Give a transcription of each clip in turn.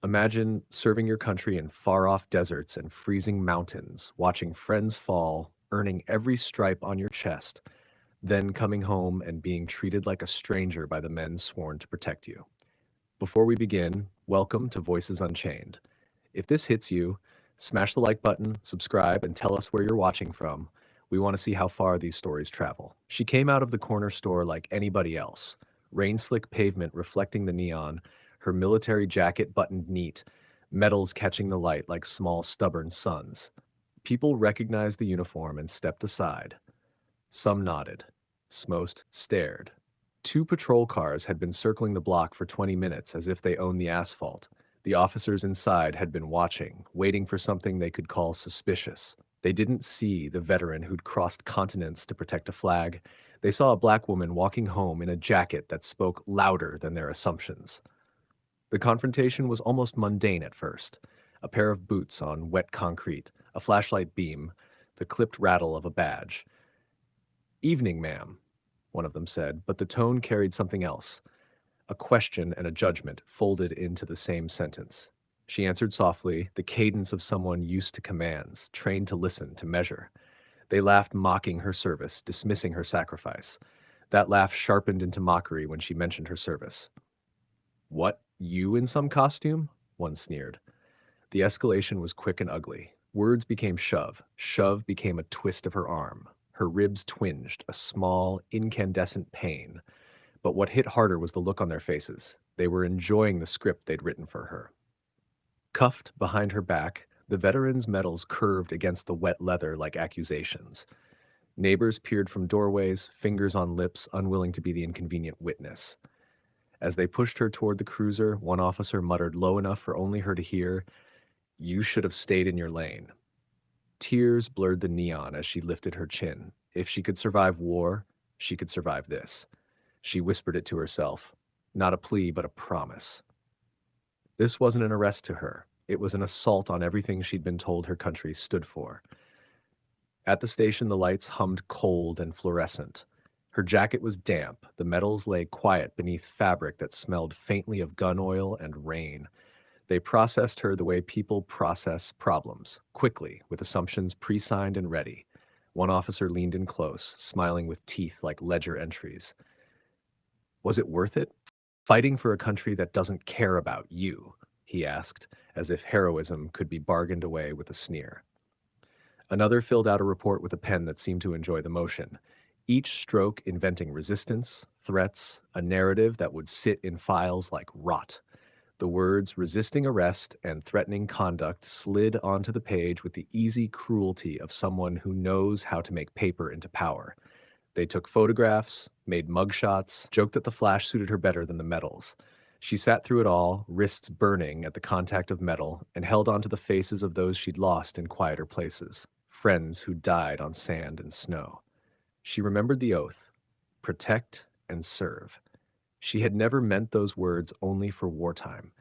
Imagine serving your country in far-off deserts and freezing mountains, watching friends fall, earning every stripe on your chest, then coming home and being treated like a stranger by the men sworn to protect you. Before we begin, welcome to Voices Unchained. If this hits you, smash the like button, subscribe, and tell us where you're watching from. We want to see how far these stories travel. She came out of the corner store like anybody else. Rain-slick pavement reflecting the neon, her military jacket buttoned neat, medals catching the light like small stubborn suns. People recognized the uniform and stepped aside. Some nodded. Most stared. Two patrol cars had been circling the block for 20 minutes as if they owned the asphalt. The officers inside had been watching, waiting for something they could call suspicious. They didn't see the veteran who'd crossed continents to protect a flag. They saw a black woman walking home in a jacket that spoke louder than their assumptions. The confrontation was almost mundane at first. A pair of boots on wet concrete, a flashlight beam, the clipped rattle of a badge. "Evening, ma'am," one of them said, but the tone carried something else. A question and a judgment folded into the same sentence. She answered softly, the cadence of someone used to commands, trained to listen, to measure. They laughed, mocking her service, dismissing her sacrifice. That laugh sharpened into mockery when she mentioned her service. "What, you in some costume?" one sneered. The escalation was quick and ugly. Words became shove. Shove became a twist of her arm. Her ribs twinged, a small, incandescent pain. But what hit harder was the look on their faces. They were enjoying the script they'd written for her. Cuffed behind her back, the veteran's medals curved against the wet leather like accusations. Neighbors peered from doorways, fingers on lips, unwilling to be the inconvenient witness. As they pushed her toward the cruiser, one officer muttered low enough for only her to hear, "You should have stayed in your lane." Tears blurred the neon as she lifted her chin. If she could survive war, she could survive this. She whispered it to herself. Not a plea, but a promise. This wasn't an arrest to her. It was an assault on everything she'd been told her country stood for. At the station, the lights hummed cold and fluorescent. Her jacket was damp. The medals lay quiet beneath fabric that smelled faintly of gun oil and rain. They processed her the way people process problems, quickly, with assumptions pre-signed and ready. One officer leaned in close, smiling with teeth like ledger entries. "Was it worth it? Fighting for a country that doesn't care about you?" he asked, as if heroism could be bargained away with a sneer. Another filled out a report with a pen that seemed to enjoy the motion, each stroke inventing resistance, threats, a narrative that would sit in files like rot. The words resisting arrest and threatening conduct slid onto the page with the easy cruelty of someone who knows how to make paper into power. They took photographs, made mugshots, joked that the flash suited her better than the medals. She sat through it all, wrists burning at the contact of metal, and held onto the faces of those she'd lost in quieter places, friends who died on sand and snow. She remembered the oath, protect and serve. She had never meant those words only for wartime.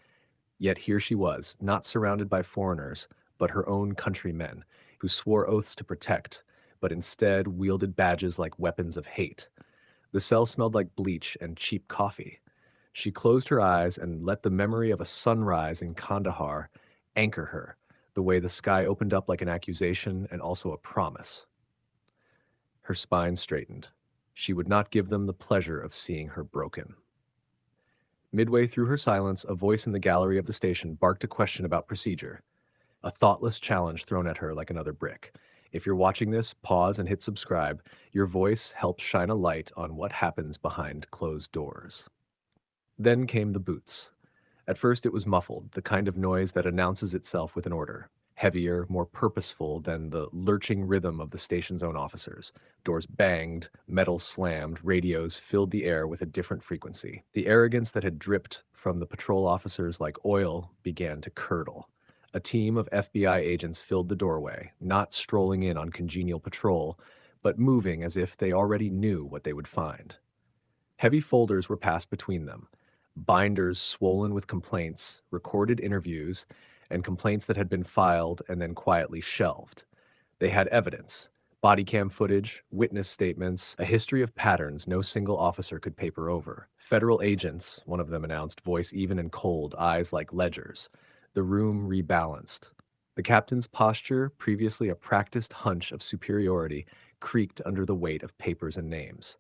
Yet here she was, not surrounded by foreigners, but her own countrymen, who swore oaths to protect, but instead wielded badges like weapons of hate. The cell smelled like bleach and cheap coffee. She closed her eyes and let the memory of a sunrise in Kandahar anchor her, the way the sky opened up like an accusation and also a promise. Her spine straightened. She would not give them the pleasure of seeing her broken. Midway through her silence, a voice in the gallery of the station barked a question about procedure. A thoughtless challenge thrown at her like another brick. If you're watching this, pause and hit subscribe. Your voice helps shine a light on what happens behind closed doors. Then came the boots. At first it was muffled, the kind of noise that announces itself with an order. Heavier, more purposeful than the lurching rhythm of the station's own officers. Doors banged, metal slammed, radios filled the air with a different frequency. The arrogance that had dripped from the patrol officers like oil began to curdle. A team of FBI agents filled the doorway, not strolling in on congenial patrol, but moving as if they already knew what they would find. Heavy folders were passed between them, binders swollen with complaints, recorded interviews, and complaints that had been filed and then quietly shelved. They had evidence, Body cam footage, witness statements, a history of patterns no single officer could paper over. Federal agents, one of them announced, voice even and cold, eyes like ledgers. The room rebalanced. The captain's posture, previously a practiced hunch of superiority, creaked under the weight of papers and names.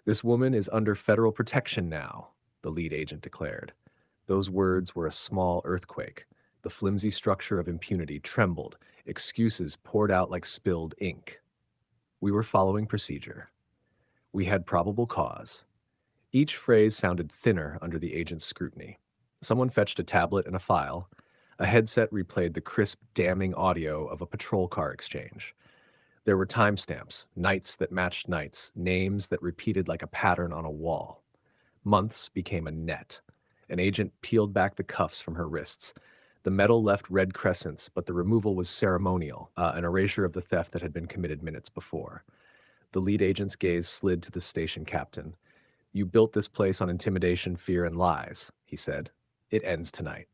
"This woman is under federal protection now," the lead agent declared. Those words were a small earthquake. The flimsy structure of impunity trembled. Excuses poured out like spilled ink. We were following procedure. We had probable cause. Each phrase sounded thinner under the agent's scrutiny. Someone fetched a tablet and a file. A headset replayed the crisp, damning audio of a patrol car exchange. There were timestamps, nights that matched nights, names that repeated like a pattern on a wall. Months became a net. An agent peeled back the cuffs from her wrists. The metal left red crescents, but the removal was ceremonial, an erasure of the theft that had been committed minutes before. The lead agent's gaze slid to the station captain. "You built this place on intimidation, fear, and lies," he said. "It ends tonight."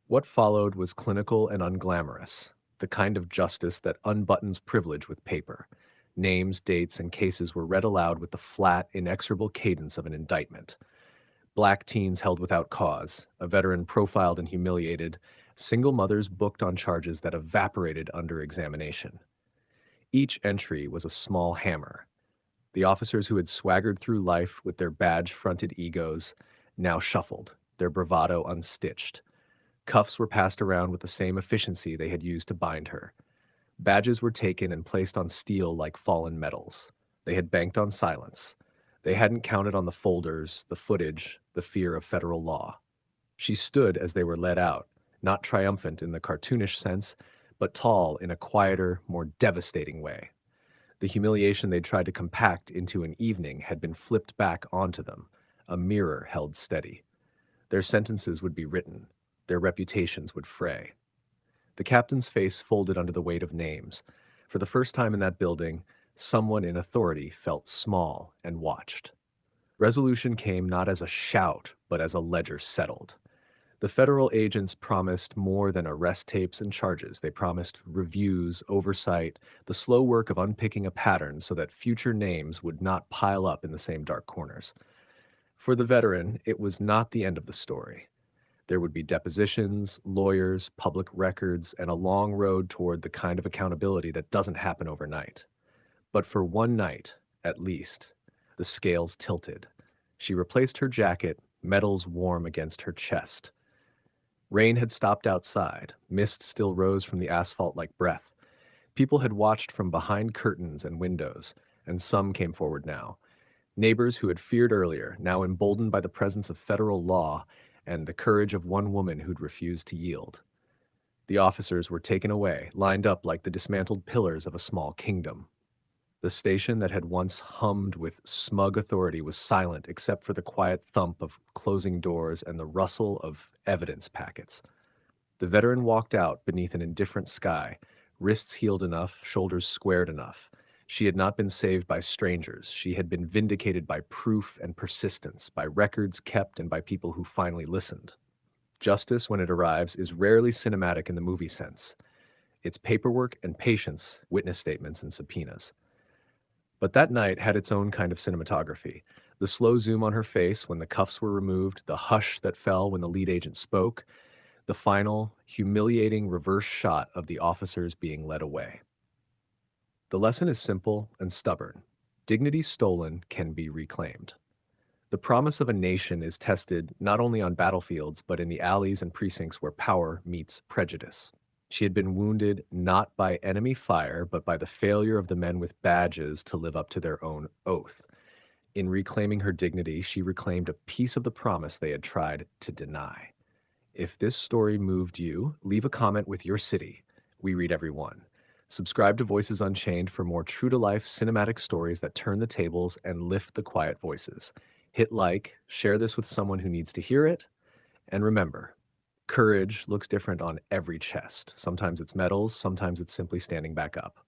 What followed was clinical and unglamorous, the kind of justice that unbuttons privilege with paper. Names, dates, and cases were read aloud with the flat, inexorable cadence of an indictment. Black teens held without cause, a veteran profiled and humiliated, single mothers booked on charges that evaporated under examination. Each entry was a small hammer. The officers who had swaggered through life with their badge-fronted egos now shuffled, their bravado unstitched. Cuffs were passed around with the same efficiency they had used to bind her. Badges were taken and placed on steel like fallen metals. They had banked on silence. They hadn't counted on the folders, the footage, the fear of federal law. She stood as they were led out, not triumphant in the cartoonish sense, but tall in a quieter, more devastating way. The humiliation they'd tried to compact into an evening had been flipped back onto them, a mirror held steady. Their sentences would be written. Their reputations would fray. The captain's face folded under the weight of names. For the first time in that building, someone in authority felt small and watched. Resolution came not as a shout, but as a ledger settled. The federal agents promised more than arrest tapes and charges. They promised reviews, oversight, the slow work of unpicking a pattern so that future names would not pile up in the same dark corners. For the veteran, it was not the end of the story. There would be depositions, lawyers, public records, and a long road toward the kind of accountability that doesn't happen overnight. But for one night, at least, the scales tilted. She replaced her jacket, metals warm against her chest. Rain had stopped outside. Mist still rose from the asphalt like breath. People had watched from behind curtains and windows, and some came forward now. Neighbors who had feared earlier, now emboldened by the presence of federal law and the courage of one woman who'd refused to yield. The officers were taken away, lined up like the dismantled pillars of a small kingdom. The station that had once hummed with smug authority was silent except for the quiet thump of closing doors and the rustle of evidence packets. The veteran walked out beneath an indifferent sky, wrists healed enough, shoulders squared enough. She had not been saved by strangers. She had been vindicated by proof and persistence, by records kept and by people who finally listened. Justice, when it arrives, is rarely cinematic in the movie sense. It's paperwork and patience, witness statements and subpoenas. But that night had its own kind of cinematography. The slow zoom on her face when the cuffs were removed, the hush that fell when the lead agent spoke, the final, humiliating reverse shot of the officers being led away. The lesson is simple and stubborn. Dignity stolen can be reclaimed. The promise of a nation is tested not only on battlefields, but in the alleys and precincts where power meets prejudice. She had been wounded not by enemy fire, but by the failure of the men with badges to live up to their own oath. In reclaiming her dignity, she reclaimed a piece of the promise they had tried to deny. If this story moved you, leave a comment with your city. We read every one. Subscribe to Voices Unchained for more true-to-life cinematic stories that turn the tables and lift the quiet voices. Hit like, share this with someone who needs to hear it, and remember, courage looks different on every chest. Sometimes it's medals, sometimes it's simply standing back up.